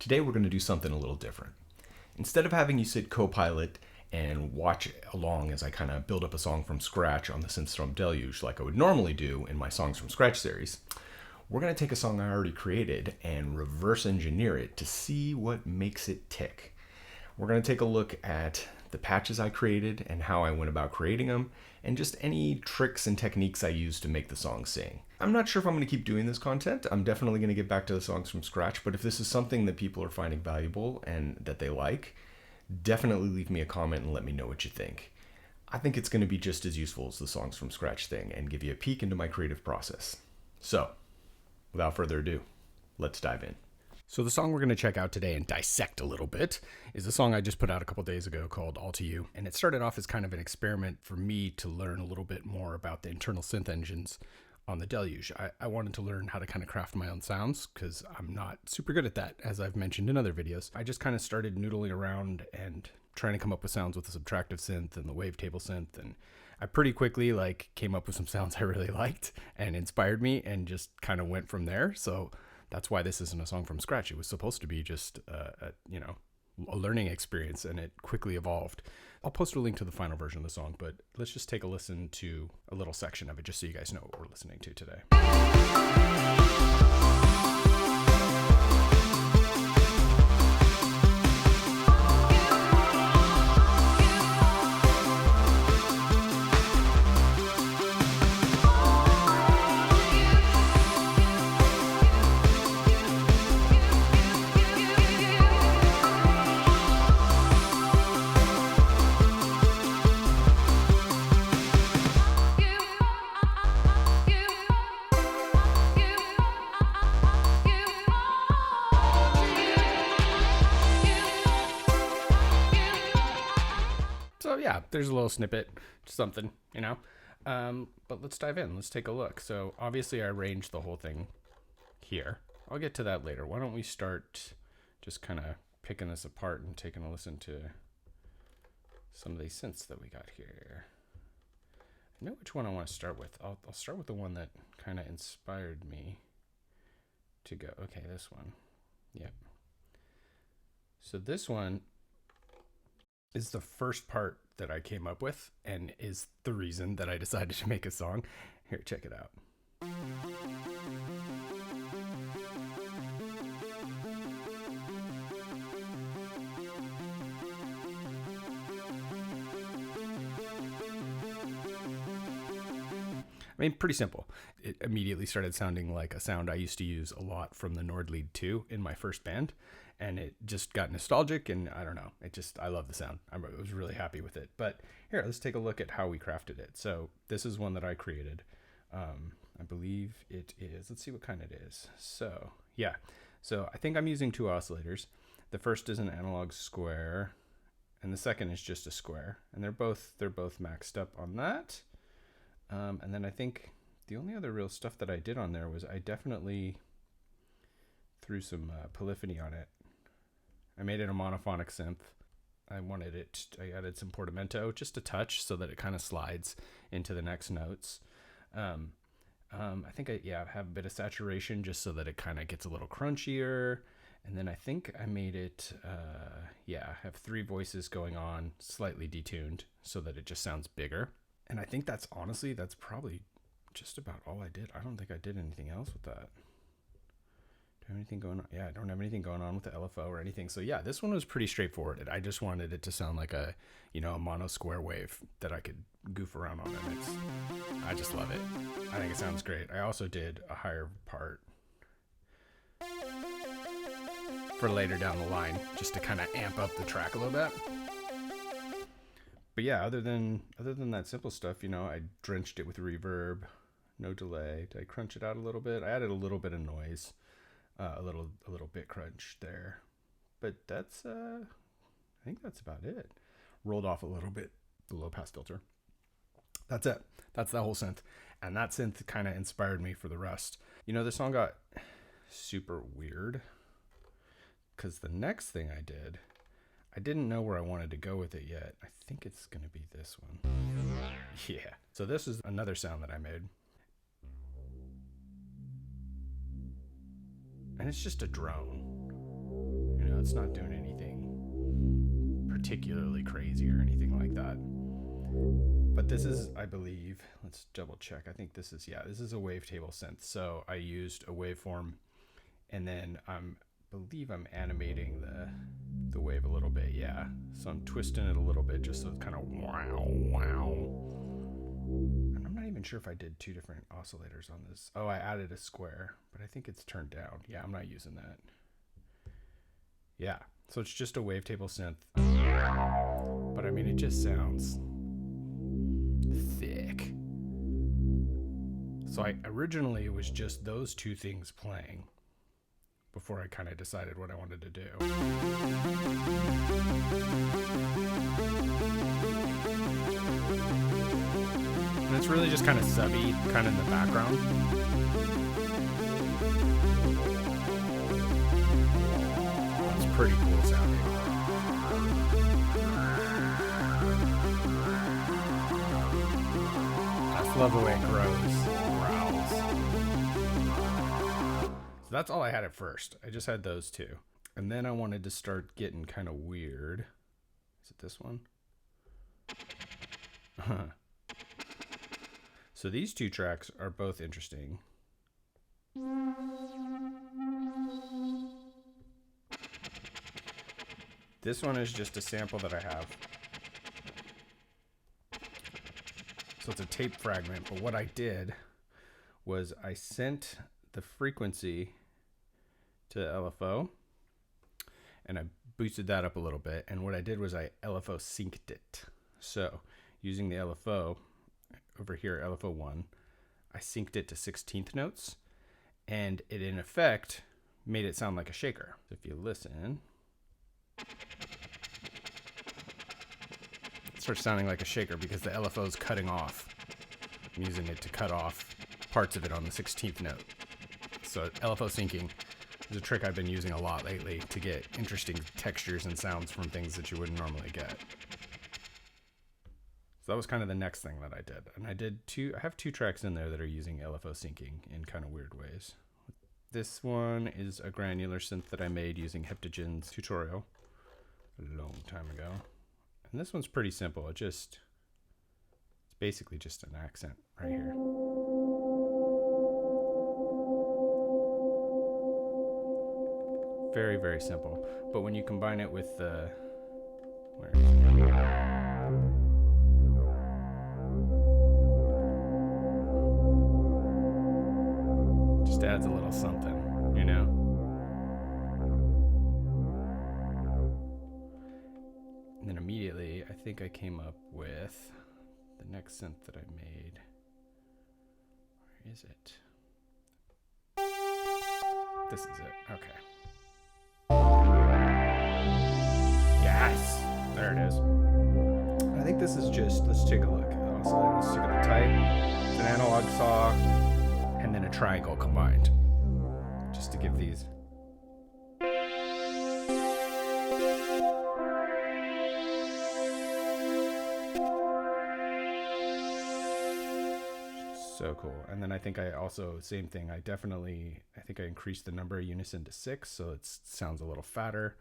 Today we're going to do something a little different. Instead of having you sit co-pilot and watch along as I kind of build up a song from scratch on the Synthstrom Deluge like I would normally do in my Songs from Scratch series, we're going to take a song I already created and reverse engineer it to see what makes it tick. We're going to take a look at the patches I created and how I went about creating them, and just any tricks and techniques I used to make the song sing. I'm not sure if I'm going to keep doing this content. I'm definitely going to get back to the songs from scratch, but if this is something that people are finding valuable and that they like, definitely leave me a comment and let me know what you think. I think it's going to be just as useful as the songs from scratch thing and give you a peek into my creative process. So, without further ado, let's dive in. So the song we're going to check out today and dissect a little bit is a song I just put out a couple days ago called All To You. And it started off as kind of an experiment for me to learn a little bit more about the internal synth engines on the Deluge. I wanted to learn how to kind of craft my own sounds because I'm not super good at that, as I've mentioned in other videos. I just kind of started noodling around and trying to come up with sounds with the Subtractive synth and the Wavetable synth, and I pretty quickly came up with some sounds I really liked and inspired me and just kind of went from there. So that's why this isn't a song from scratch. It was supposed to be just a learning experience, and it quickly evolved. I'll post a link to the final version of the song, but let's just take a listen to a little section of it just so you guys know what we're listening to today. So yeah, there's a little snippet, something, but let's dive in. Let's take a look. So obviously I arranged the whole thing here. I'll get to that later. Why don't we start just kind of picking this apart and taking a listen to some of these synths that we got here. I know which one I want to start with. I'll start with the one that kind of inspired me to go. Okay, this one. Yep. So this one is the first part that I came up with and is the reason that I decided to make a song. Here, check it out. I mean, pretty simple. It immediately started sounding like a sound I used to use a lot from the Nord Lead 2 in my first band. And it just got nostalgic, and I don't know. I love the sound. I was really happy with it. But here, let's take a look at how we crafted it. So this is one that I created. I believe it is. Let's see what kind it is. So yeah. So I think I'm using two oscillators. The first is an analog square, and the second is just a square. And they're both maxed up on that. And then I think the only other real stuff that I did on there was I definitely threw some polyphony on it. I made it a monophonic synth. I added some portamento, just a touch so that it kind of slides into the next notes. I think I have a bit of saturation just so that it kind of gets a little crunchier. And then I think I made it, have three voices going on, slightly detuned so that it just sounds bigger. And I think that's probably just about all I did. I don't think I did anything else with that. Do I have anything going on? Yeah, I don't have anything going on with the LFO or anything. So yeah, this one was pretty straightforward. I just wanted it to sound like a mono square wave that I could goof around on. And I just love it. I think it sounds great. I also did a higher part for later down the line, just to kind of amp up the track a little bit. But yeah, other than that simple stuff, I drenched it with reverb, no delay. Did I crunch it out a little bit? I added a little bit of noise, a little bit crunch there. But that's I think that's about it. Rolled off a little bit the low pass filter. That's it. That's that whole synth. And that synth kind of inspired me for the rest. The song got super weird because the next thing I did, I didn't know where I wanted to go with it yet. I think it's going to be this one. Yeah. So this is another sound that I made. And it's just a drone. it's not doing anything particularly crazy or anything like that. But this is, I believe, let's double check. I think this is, yeah, this is a wavetable synth. So I used a waveform, and then I believe I'm animating the wave a little bit. Yeah. So I'm twisting it a little bit just so it's kind of wow, wow. And I'm not even sure if I did two different oscillators on this. Oh, I added a square, but I think it's turned down. Yeah, I'm not using that. Yeah. So it's just a wavetable synth. But I mean, it just sounds thick. So originally it was just those two things playing before I kind of decided what I wanted to do. And it's really just kind of subby, kind of in the background. It's pretty cool sounding. Love the way it grows, growls. So that's all I had at first. I just had those two. And then I wanted to start getting kind of weird. Is it this one? So these two tracks are both interesting. This one is just a sample that I have. So it's a tape fragment, but what I did was I sent the frequency to LFO and I boosted that up a little bit. And what I did was I LFO synced it. So using the LFO over here, LFO 1, I synced it to 16th notes, and it in effect made it sound like a shaker. So if you listen, starts sounding like a shaker because the LFO is cutting off. I'm using it to cut off parts of it on the 16th note. So LFO syncing is a trick I've been using a lot lately to get interesting textures and sounds from things that you wouldn't normally get. So that was kind of the next thing that I did. And I have two tracks in there that are using LFO syncing in kind of weird ways. This one is a granular synth that I made using Heptagen's tutorial a long time ago. And this one's pretty simple. It's basically just an accent right here. Very, very simple. But when you combine it with the, where is it? Just adds a little something, you know? And then immediately, I think I came up with the next synth that I made. Where is it? This is it. Okay. Yes! There it is. I think this is just, let's take a look. Let's take the type. It's an analog saw and then a triangle combined. Just to give these. So cool. And then I think I also, same thing, I think I increased the number of unison to 6, so it sounds a little fatter,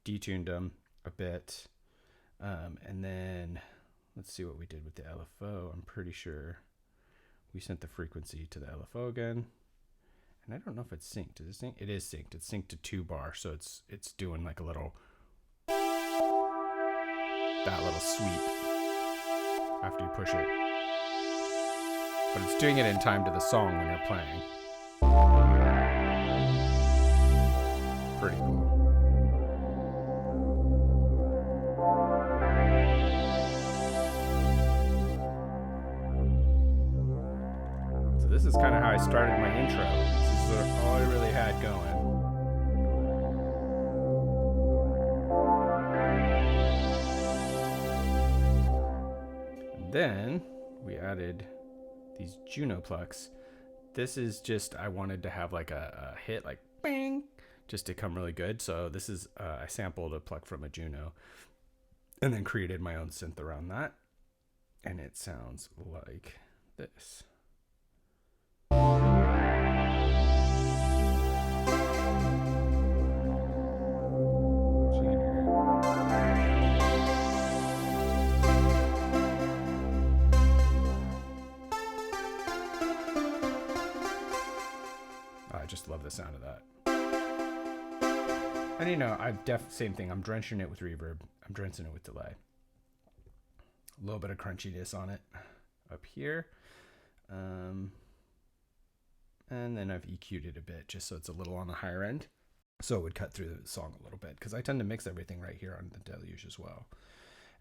detuned them a bit. And then let's see what we did with the LFO. I'm pretty sure we sent the frequency to the LFO again. And I don't know if it's synced. Is it synced? It is synced. It's synced to 2 bar, so it's doing like a little, that little sweep after you push it. But it's doing it in time to the song when you're playing. Pretty cool. So this is kind of how I started my intro. This is all I really had going. And then we added these Juno Plucks. This is just, I wanted to have like a hit, like bang, just to come really good. So this is, I sampled a pluck from a Juno and then created my own synth around that. And it sounds like this. the sound of that. And you know, same thing. I'm drenching it with reverb. I'm drenching it with delay. A little bit of crunchiness on it up here. And then I've EQ'd it a bit just so it's a little on the higher end. So it would cut through the song a little bit because I tend to mix everything right here on the Deluge as well.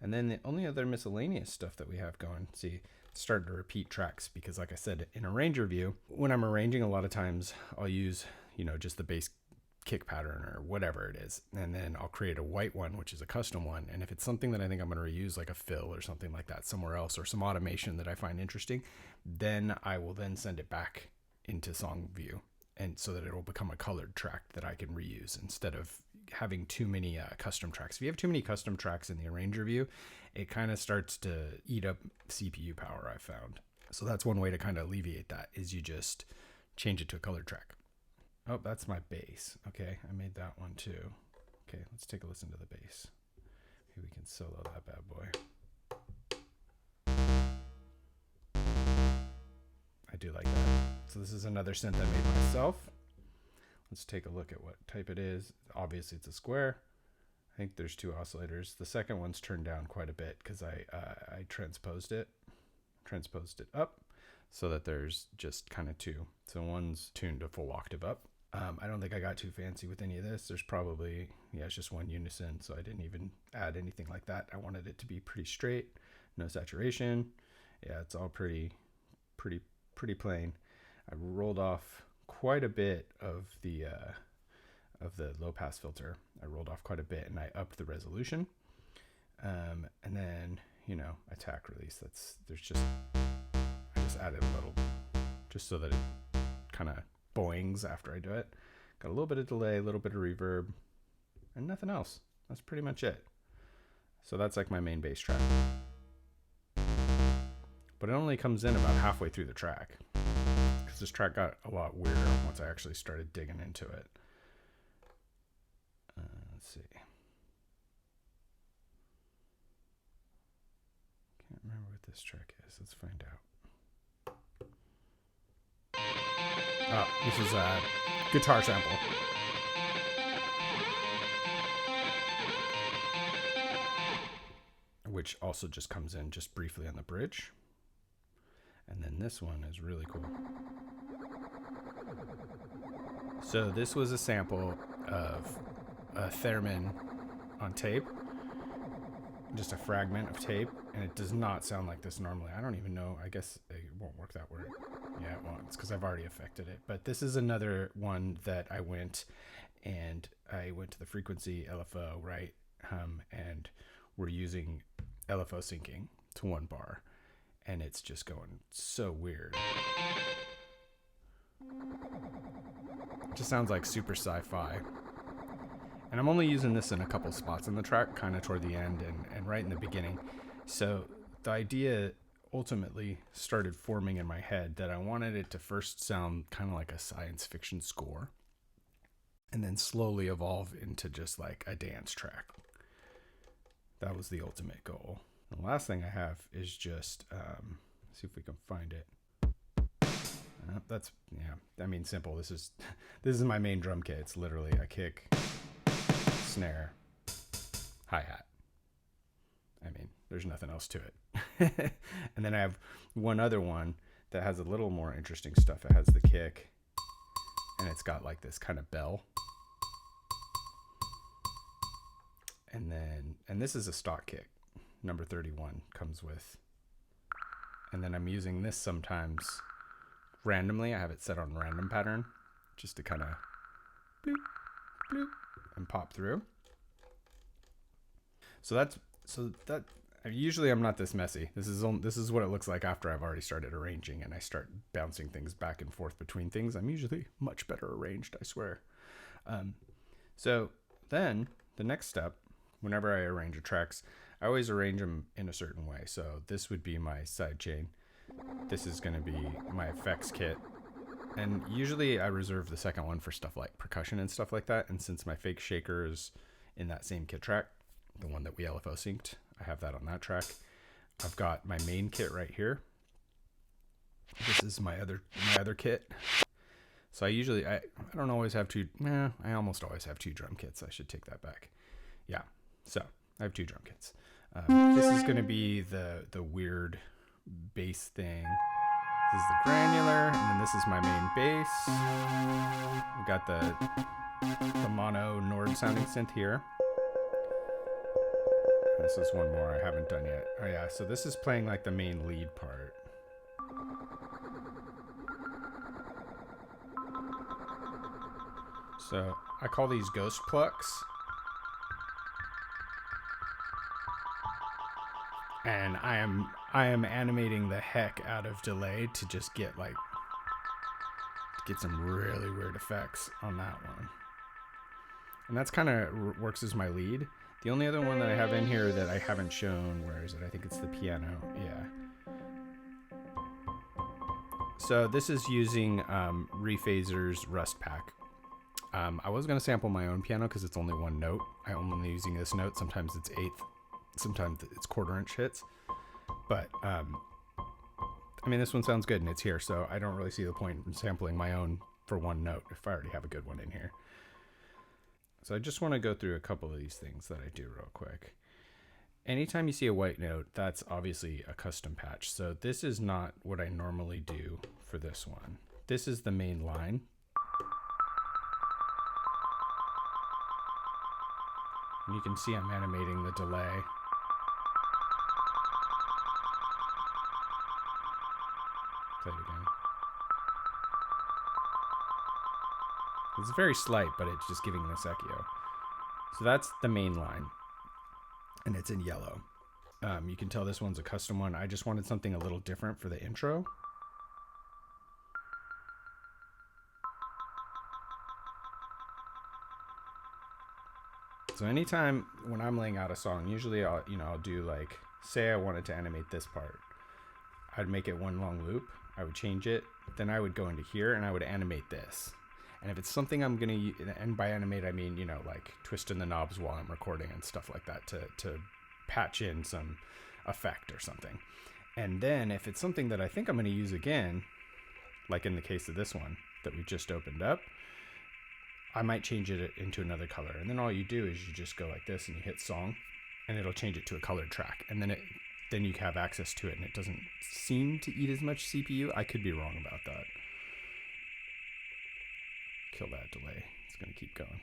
And then the only other miscellaneous stuff that we have going, see, starting to repeat tracks because like I said, in arranger view, when I'm arranging a lot of times I'll use, you know, just the bass kick pattern or whatever it is. And then I'll create a white one, which is a custom one. And if it's something that I think I'm going to reuse, like a fill or something like that somewhere else, or some automation that I find interesting, then I will then send it back into song view. And so that it will become a colored track that I can reuse instead of having too many custom tracks. If you have too many custom tracks in the arranger view, it kind of starts to eat up CPU power, I found. So that's one way to kind of alleviate that, is you just change it to a colored track. Oh, that's my bass. Okay, I made that one too. Okay, let's take a listen to the bass. Maybe we can solo that bad boy. I do like that. So this is another synth I made myself. Let's take a look at what type it is. Obviously it's a square. I think there's 2 oscillators. The second one's turned down quite a bit because I transposed it up so that there's just kind of 2. So one's tuned a full octave up. I don't think I got too fancy with any of this. There's probably, it's just one unison. So I didn't even add anything like that. I wanted it to be pretty straight, no saturation. Yeah, it's all pretty plain. I rolled off quite a bit of the low pass filter. I rolled off quite a bit and I upped the resolution. And then, you know, attack release. I just added a little just so that it kind of boings after I do it. Got a little bit of delay, a little bit of reverb, and nothing else. That's pretty much it. So that's like my main bass track. But it only comes in about halfway through the track because this track got a lot weirder once I actually started digging into it. Let's see. Can't remember what this track is. Let's find out. Oh, this is a guitar sample. Which also just comes in just briefly on the bridge. And then this one is really cool. So this was a sample of a theremin on tape. Just a fragment of tape. And it does not sound like this normally. I don't even know. I guess it won't work that word. Yeah, it won't. It's because I've already affected it. But this is another one that I went to the frequency LFO, right? And we're using LFO syncing to 1 bar. And it's just going so weird. It just sounds like super sci-fi. And I'm only using this in a couple spots in the track, kind of toward the end and right in the beginning. So the idea ultimately started forming in my head that I wanted it to first sound kind of like a science fiction score and then slowly evolve into just like a dance track. That was the ultimate goal. The last thing I have is just, see if we can find it. Simple. This is my main drum kit. It's literally a kick, snare, hi-hat. There's nothing else to it. And then I have one other one that has a little more interesting stuff. It has the kick, and it's got like this kind of bell. And this is a stock kick. Number 31 comes with. And then I'm using this sometimes randomly. I have it set on random pattern just to kind of bloop, bloop, and pop through. Usually I'm not this messy. This is what it looks like after I've already started arranging and I start bouncing things back and forth between things. I'm usually much better arranged, I swear. So then the next step, whenever I arrange tracks, I always arrange them in a certain way. So this would be my side chain. This is going to be my effects kit. And usually I reserve the second one for stuff like percussion and stuff like that. And since my fake shaker is in that same kit track, the one that we LFO synced, I have that on that track. I've got my main kit right here. This is my other kit. So I don't always have two. I almost always have two drum kits. I should take that back. Yeah. So I have two drum kits. This is going to be the weird bass thing. This is the granular, and then this is my main bass. We've got the mono Nord sounding synth here. This is one more I haven't done yet. Oh yeah, so this is playing like the main lead part. So I call these ghost plucks. And I am animating the heck out of delay to just get some really weird effects on that one. And that's kind of works as my lead. The only other one that I have in here that I haven't shown, where is it? I think it's the piano. Yeah. So this is using Rephazer's Rust Pack. I was going to sample my own piano because it's only one note. I'm only using this note. Sometimes it's eighth, sometimes it's quarter inch hits. But, I mean, this one sounds good and it's here, so I don't really see the point in sampling my own for one note if I already have a good one in here. So I just want to go through a couple of these things that I do real quick. Anytime you see a white note, that's obviously a custom patch. So this is not what I normally do for this one. This is the main line. And you can see I'm animating the delay. Play it again. It's very slight, but it's just giving this echo. So that's the main line. And it's in yellow. You can tell this one's a custom one. I just wanted something a little different for the intro. So anytime when I'm laying out a song, usually I'll do like, say I wanted to animate this part. I'd make it one long loop. I would change it. Then I would go into here and I would animate this. And if it's something I'm going to, and by animate, I mean, like twisting the knobs while I'm recording and stuff like that to patch in some effect or something. And then if it's something that I think I'm going to use again, like in the case of this one that we just opened up, I might change it into another color. And then all you do is you just go like this and you hit song and it'll change it to a colored track. And then you have access to it and it doesn't seem to eat as much CPU. I could be wrong about that. Kill that delay. It's going to keep going.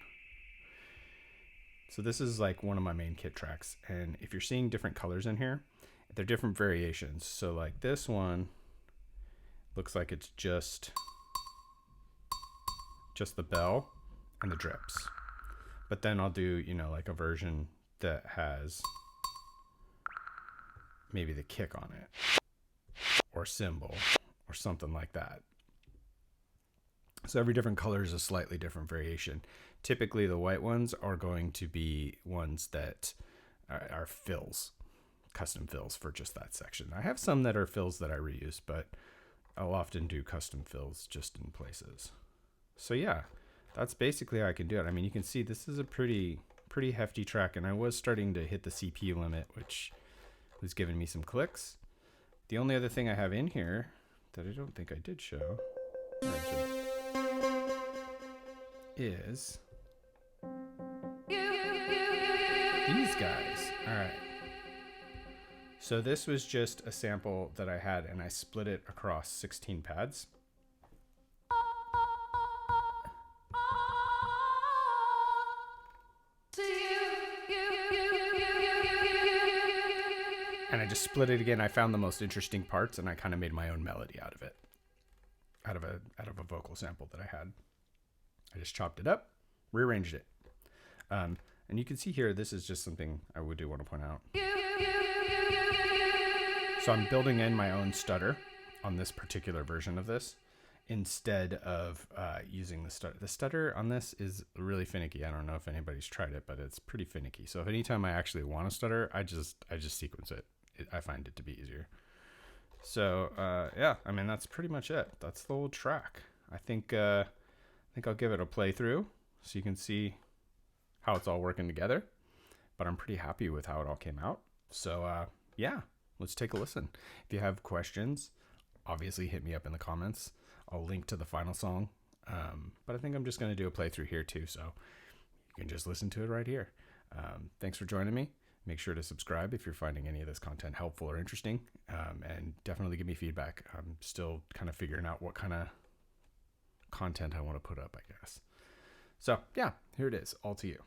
So this is like one of my main kit tracks. And if you're seeing different colors in here, they're different variations. So like this one looks like it's just the bell and the drips. But then I'll do, like a version that has maybe the kick on it or cymbal or something like that. So every different color is a slightly different variation. Typically the white ones are going to be ones that are fills, custom fills for just that section. I have some that are fills that I reuse, but I'll often do custom fills just in places. So yeah, that's basically how I can do it. I mean, you can see this is a pretty hefty track, and I was starting to hit the CPU limit, which was giving me some clicks. The only other thing I have in here that I don't think I did show is these guys. All right. So this was just a sample that I had, and I split it across 16 pads. And I just split it again. I found the most interesting parts and I kind of made my own melody out of it. Out of a vocal sample that I had. I just chopped it up, rearranged it. And you can see here, this is just something I do want to point out. So I'm building in my own stutter on this particular version of this instead of using the stutter. The stutter on this is really finicky. I don't know if anybody's tried it, but it's pretty finicky. So if anytime I actually want to stutter, I just sequence it. I find it to be easier. So yeah, I mean, that's pretty much it. That's the whole track. I think I'll give it a playthrough so you can see how it's all working together. But I'm pretty happy with how it all came out. So yeah, let's take a listen. If you have questions, obviously hit me up in the comments. I'll link to the final song But I think I'm just going to do a playthrough here too, so you can just listen to it right here. Thanks for joining me. Make sure to subscribe if you're finding any of this content helpful or interesting, and definitely give me feedback. I'm still kind of figuring out what kind of content I want to put up, I guess. So yeah, here it is, all to you.